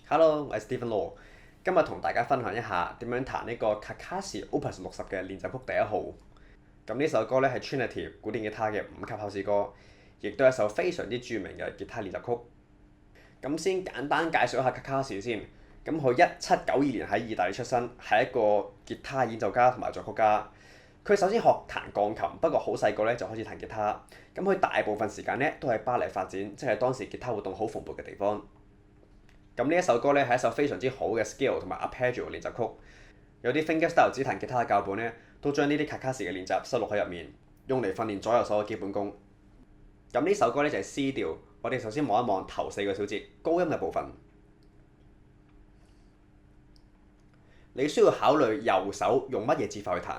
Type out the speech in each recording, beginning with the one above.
Hello，我係 Stephen Law，今日同大家分享一下點樣彈呢個 Kakashi Opus 60嘅練習曲第一號。咁呢首歌咧係 Trinity 古典吉他嘅5級考試歌，亦都係一首非常之著名嘅吉他練習曲。咁先簡單介紹一下 Kakashi 先。咁佢1792年喺意大利出生，係一個吉他演奏家同埋作曲家。佢首先學彈鋼琴，不過好細個咧就開始彈吉他。咁佢大部分時間咧都喺巴黎發展，即係當時吉他活動好蓬勃嘅地方。咁呢一首歌咧係一首非常之好嘅 scale 同埋 arpeggio 練習曲，有啲 fingerstyle 指彈吉他嘅教本咧都將呢啲 Kakashi 嘅練習收錄喺入面，用嚟訓練左右手嘅基本功。咁呢首歌咧就係 C 調，我哋首先望一望頭4個小節高音嘅部分。你需要考慮右手用乜嘢指法去彈。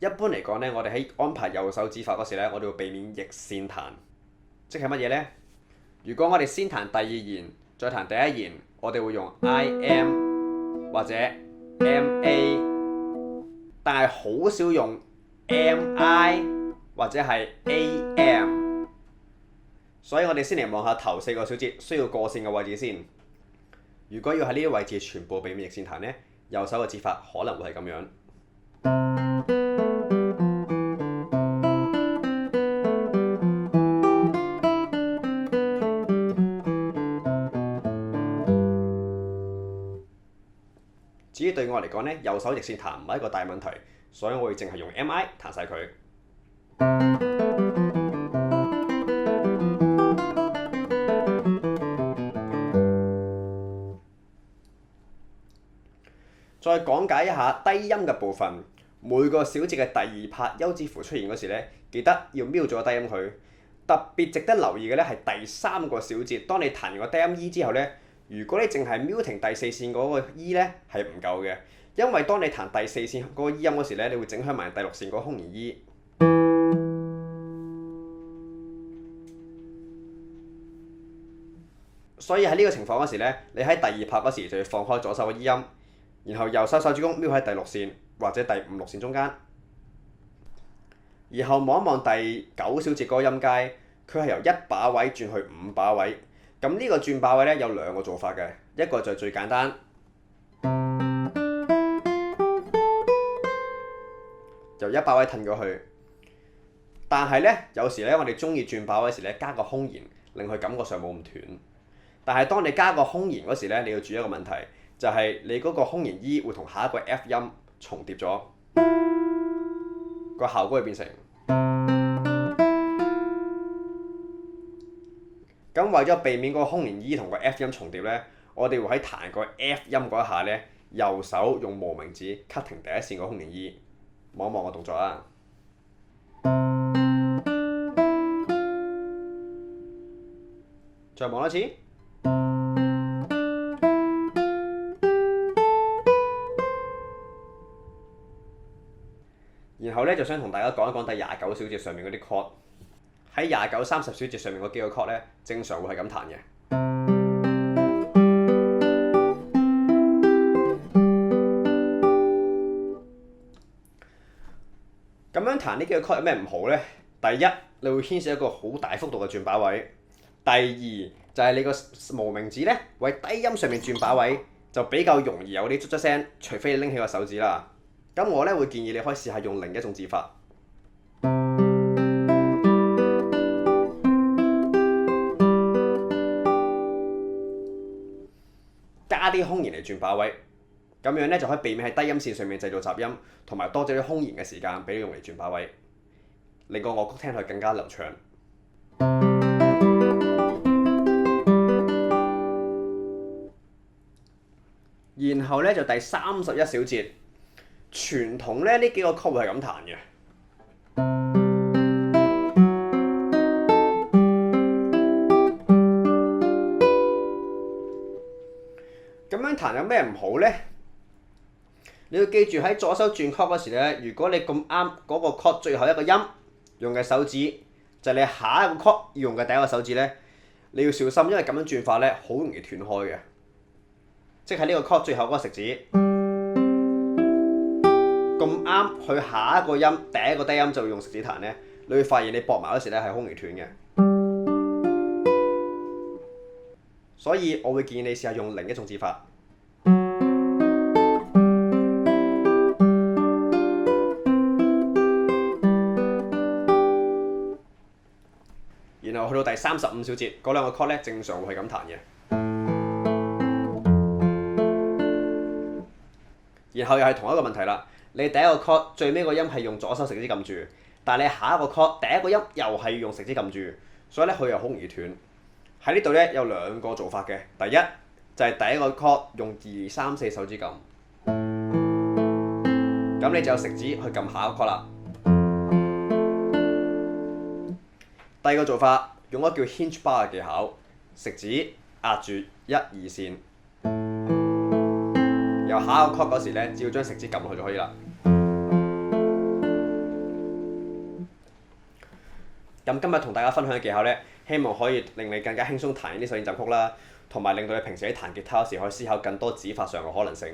一般嚟講咧，我哋喺安排右手指法嗰時咧，我哋會避免逆線彈，即係乜嘢咧？如果我哋先彈第二弦，再彈第一弦，我哋會用 IM 或者 MA， 但係好少用 MI 或者係 AM。所以我哋先嚟望下頭4個小節需要過線嘅位置先。如果要喺呢啲位置全部避免逆線彈呢，右手嘅指法可能會係咁樣。至於對我嚟講呢，右手逆線彈唔係一個大問題，所以我會淨係用 MI 彈晒佢。再講解一下低音嘅部分，每個小節嘅第2拍休止符出現嗰時咧，記得要瞄咗低音佢。特別值得留意嘅咧係第3個小節，當你彈完個低音 E 之後咧，如果你淨係瞄停第4線嗰個 E 咧係唔夠嘅，因為當你彈第4線嗰個 E 音嗰時咧，你會整響埋第6線嗰個空弦 E。所以喺呢個情況嗰時咧，你喺第2拍嗰時就要放開左手嘅 E 音。然後右手手指公瞄喺第6線或者第5、6線中間，然後望一望第9小節嗰個音階，佢係由1把位轉去5把位。咁呢個轉把位咧有2個做法嘅，一個就係最簡單，由1把位褪過去。但係咧有時咧我哋中意轉把位時咧加個空弦，令佢感覺上冇咁斷。但係當你加個空弦嗰時咧，你要注意一個問題。就係你嗰個空弦 E 會同下一個 F 音重疊咗，個效果會變成。咁為咗避免嗰個空弦 E 同個 F 音重疊咧，我哋會喺彈個 F 音嗰一下咧，右手用無名指 cut 停第一線個空弦 E。望一望個動作啊！再望一次。然後咧就想同大家講一講第29小節上面嗰啲 chord。喺29、30小節上面嗰幾個 chord咧，正常會係咁彈嘅。咁樣彈呢幾個 chord 有咩唔好呢？第一，你會牽涉一個好大幅度嘅轉把位；第二就係你個無名指咧，喺低音上面轉把位，就比較容易有啲卒卒聲，除非你拎起個手指啦。咁我咧會建議你可以試下用另一種指法，加啲空弦嚟轉把位，咁樣咧就可以避免喺低音線上面製造雜音，同埋多咗啲空弦嘅時間俾你用嚟轉把位，令個樂曲聽落去更加流暢。然後咧就第31小節。傳統咧呢幾個曲會係咁彈嘅，咁樣彈有咩唔好呢？你要記住喺左手轉曲嗰時咧，如果你咁啱嗰個曲最後一個音用嘅手指就係你下一個曲要用嘅第一個手指咧，你要小心，因為咁樣轉法咧好容易斷開嘅，即係呢個曲最後嗰個食指。咁啱佢下一個音第一個低音就會用食指彈咧，你會發現你駁埋嗰時咧係空弦斷嘅。所以我會建議你試下用另一種指法。然後去到第35小節嗰兩個 chord 咧，正常會係咁彈嘅。然後又係同一個問題啦，你第一個 chord 最尾個音係用左手食指撳住，但係你下一個 chord 第一個音又係要用食指撳住，所以咧佢又好容易斷。喺呢度咧有兩個做法嘅，第一就係第一個 chord 用2、3、4手指撳，咁你就有食指去撳下一個 chord 啦。第二個做法用一個叫 hinge bar 嘅技巧，食指壓住1、2線，由下一個 chord 嗰時咧，只要將食指撳落去就可以啦。咁今日同大家分享嘅技巧咧，希望可以令你更加輕鬆彈呢首演奏曲啦，同埋令到你平時喺彈吉他嗰時可以思考更多指法上嘅可能性。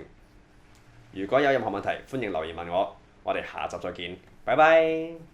如果有任何問題，歡迎留言問我。我哋下集再見，拜拜。